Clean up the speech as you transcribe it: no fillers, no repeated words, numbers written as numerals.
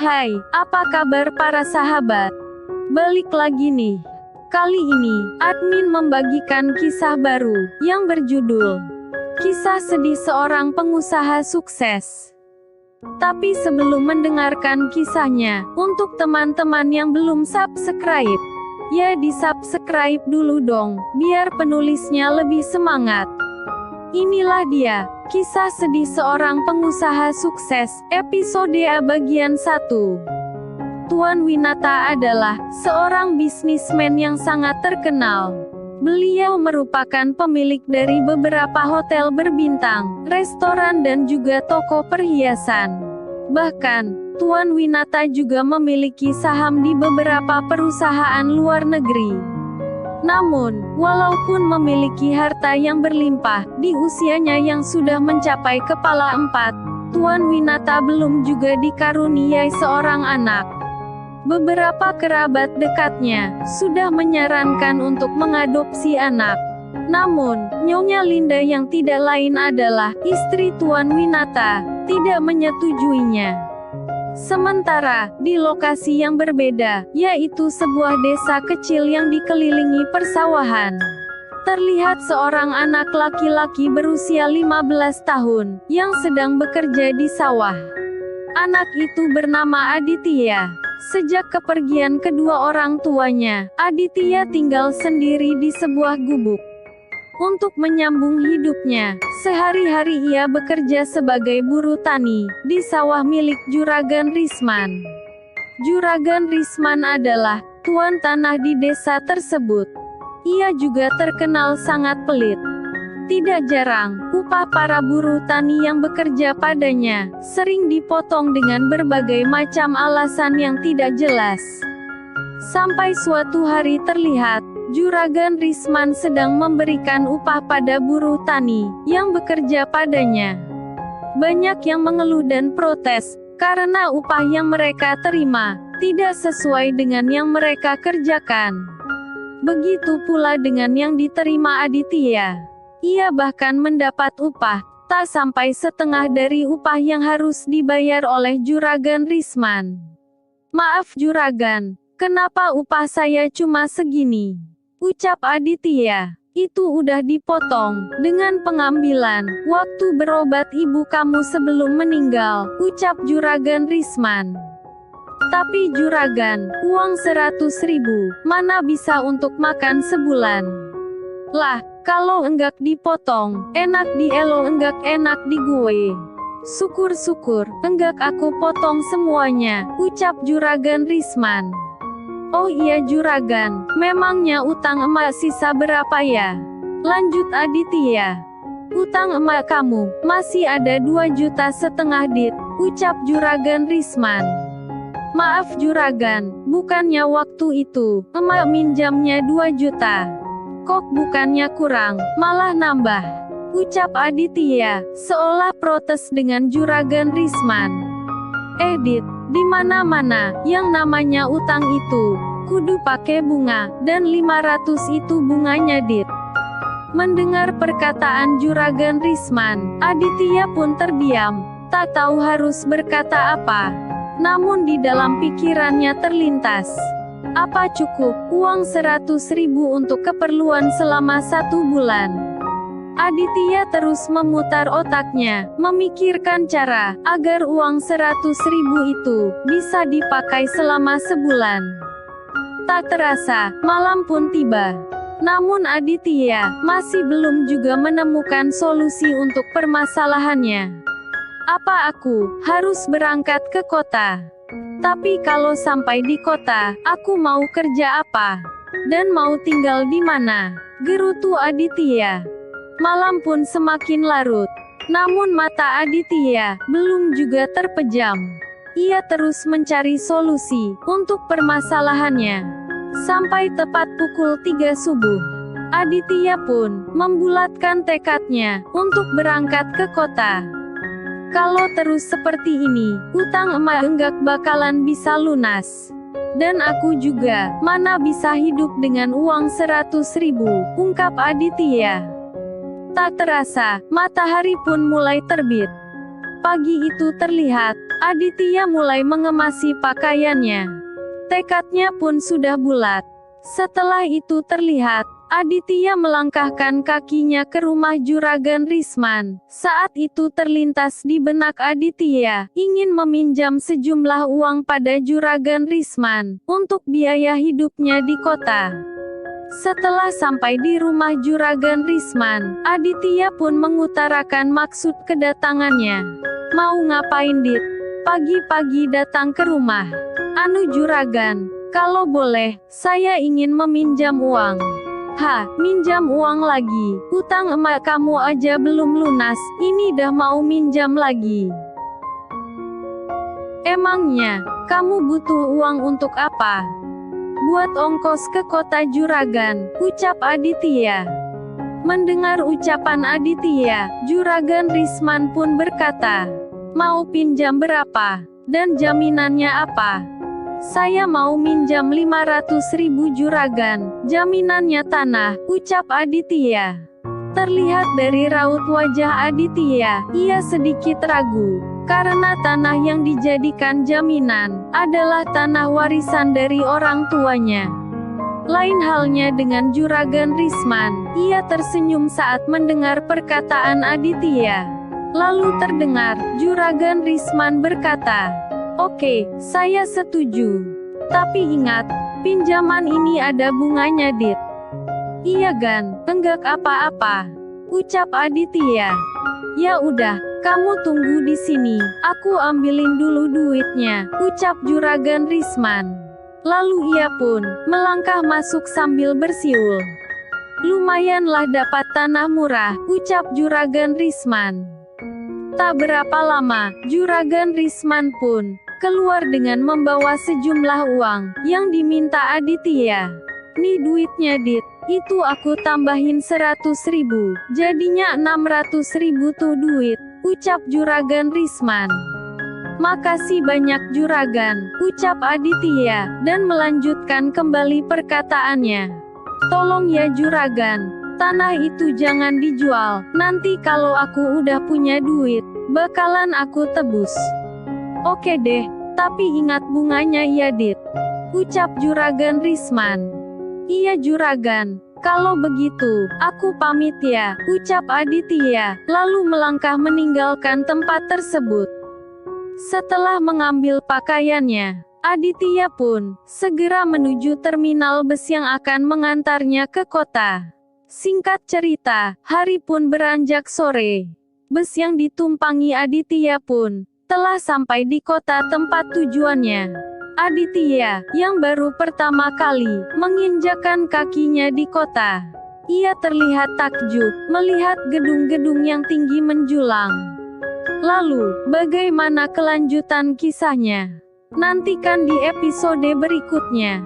Hai, apa kabar para sahabat? Balik lagi nih. Kali ini, admin membagikan kisah baru, yang berjudul Kisah Sedih Seorang Pengusaha Sukses. Tapi sebelum mendengarkan kisahnya, untuk teman-teman yang belum subscribe, ya di-subscribe dulu dong, biar penulisnya lebih semangat. Inilah dia, kisah sedih seorang pengusaha sukses, episode A bagian 1. Tuan Winata adalah seorang bisnismen yang sangat terkenal. Beliau merupakan pemilik dari beberapa hotel berbintang, restoran dan juga toko perhiasan. Bahkan, Tuan Winata juga memiliki saham di beberapa perusahaan luar negeri. Namun, walaupun memiliki harta yang berlimpah, di usianya yang sudah mencapai kepala 4, Tuan Winata belum juga dikaruniai seorang anak. Beberapa kerabat dekatnya sudah menyarankan untuk mengadopsi anak. Namun, Nyonya Linda yang tidak lain adalah istri Tuan Winata, tidak menyetujuinya. Sementara, di lokasi yang berbeda, yaitu sebuah desa kecil yang dikelilingi persawahan, terlihat seorang anak laki-laki berusia 15 tahun, yang sedang bekerja di sawah. Anak itu bernama Aditya. Sejak kepergian kedua orang tuanya, Aditya tinggal sendiri di sebuah gubuk. Untuk menyambung hidupnya, sehari-hari ia bekerja sebagai buruh tani, di sawah milik Juragan Risman. Juragan Risman adalah tuan tanah di desa tersebut. Ia juga terkenal sangat pelit. Tidak jarang, upah para buruh tani yang bekerja padanya, sering dipotong dengan berbagai macam alasan yang tidak jelas. Sampai suatu hari terlihat, Juragan Risman sedang memberikan upah pada buruh tani yang bekerja padanya. Banyak yang mengeluh dan protes, karena upah yang mereka terima tidak sesuai dengan yang mereka kerjakan. Begitu pula dengan yang diterima Aditya. Ia bahkan mendapat upah tak sampai setengah dari upah yang harus dibayar oleh Juragan Risman. "Maaf Juragan, kenapa upah saya cuma segini?" ucap Aditya. "Itu udah dipotong dengan pengambilan waktu berobat ibu kamu sebelum meninggal," ucap Juragan Risman. "Tapi Juragan, uang 100.000, mana bisa untuk makan sebulan?" "Lah, kalau enggak dipotong, enak di elo enggak enak di gue." "Syukur-syukur, enggak aku potong semuanya," ucap Juragan Risman. "Oh iya Juragan, memangnya utang emak sisa berapa ya?" lanjut Aditya. "Utang emak kamu, masih ada 2,5 juta dit," ucap Juragan Risman. "Maaf Juragan, bukannya waktu itu, emak minjamnya 2 juta. Kok bukannya kurang, malah nambah," ucap Aditya, seolah protes dengan Juragan Risman. "Dit, di mana-mana, yang namanya utang itu, kudu pakai bunga, dan 500 itu bunganya dit." Mendengar perkataan Juragan Risman, Aditya pun terdiam, tak tahu harus berkata apa. Namun di dalam pikirannya terlintas, apa cukup uang 100.000 untuk keperluan selama 1 bulan? Aditya terus memutar otaknya, memikirkan cara agar uang 100.000 itu bisa dipakai selama sebulan. Tak terasa, malam pun tiba. Namun Aditya masih belum juga menemukan solusi untuk permasalahannya. "Apa aku harus berangkat ke kota? Tapi kalau sampai di kota, aku mau kerja apa? Dan mau tinggal di mana?" gerutu Aditya. Malam pun semakin larut. Namun mata Aditya belum juga terpejam. Ia terus mencari solusi untuk permasalahannya. Sampai tepat pukul 3 subuh, Aditya pun membulatkan tekadnya untuk berangkat ke kota. Kalau terus seperti ini, utang emak enggak bakalan bisa lunas. Dan aku juga, mana bisa hidup dengan uang 100.000, ungkap Aditya. Tak terasa, matahari pun mulai terbit. Pagi itu terlihat, Aditya mulai mengemasi pakaiannya. Tekadnya pun sudah bulat. Setelah itu terlihat, Aditya melangkahkan kakinya ke rumah Juragan Risman. Saat itu terlintas di benak Aditya, ingin meminjam sejumlah uang pada Juragan Risman, untuk biaya hidupnya di kota. Setelah sampai di rumah Juragan Risman, Aditya pun mengutarakan maksud kedatangannya. Mau ngapain, Dit? Pagi-pagi datang ke rumah. Anu Juragan, kalau boleh, saya ingin meminjam uang. Minjam uang lagi? Utang emak kamu aja belum lunas, ini dah mau minjam lagi. Emangnya, kamu butuh uang untuk apa? Buat ongkos ke kota Juragan, ucap Aditya. Mendengar ucapan Aditya, Juragan Risman pun berkata, mau pinjam berapa? Dan jaminannya apa? Saya mau minjam 500.000 Juragan, jaminannya tanah, ucap Aditya. Terlihat dari raut wajah Aditya, ia sedikit ragu, karena tanah yang dijadikan jaminan, adalah tanah warisan dari orang tuanya. Lain halnya dengan Juragan Risman, ia tersenyum saat mendengar perkataan Aditya. Lalu terdengar, Juragan Risman berkata, oke, saya setuju. Tapi ingat, pinjaman ini ada bunganya, Dit. Iya Gan, enggak apa-apa, ucap Aditya. Ya udah, kamu tunggu di sini, aku ambilin dulu duitnya, ucap Juragan Risman. Lalu ia pun melangkah masuk sambil bersiul. Lumayanlah dapat tanah murah, ucap Juragan Risman. Tak berapa lama, Juragan Risman pun keluar dengan membawa sejumlah uang yang diminta Aditya. Nih duitnya, Dit. Itu aku tambahin 100.000, jadinya 600.000 tuh duit, ucap Juragan Risman. Makasih banyak Juragan, ucap Aditya, dan melanjutkan kembali perkataannya. Tolong ya Juragan, tanah itu jangan dijual, nanti kalau aku udah punya duit, bakalan aku tebus. Oke deh, tapi ingat bunganya ya Dit, ucap Juragan Risman. Iya Juragan, kalau begitu, aku pamit ya, ucap Aditya, lalu melangkah meninggalkan tempat tersebut. Setelah mengambil pakaiannya, Aditya pun segera menuju terminal bus yang akan mengantarnya ke kota. Singkat cerita, hari pun beranjak sore. Bus yang ditumpangi Aditya pun telah sampai di kota tempat tujuannya. Aditya, yang baru pertama kali menginjakkan kakinya di kota, ia terlihat takjub melihat gedung-gedung yang tinggi menjulang. Lalu, bagaimana kelanjutan kisahnya? Nantikan di episode berikutnya.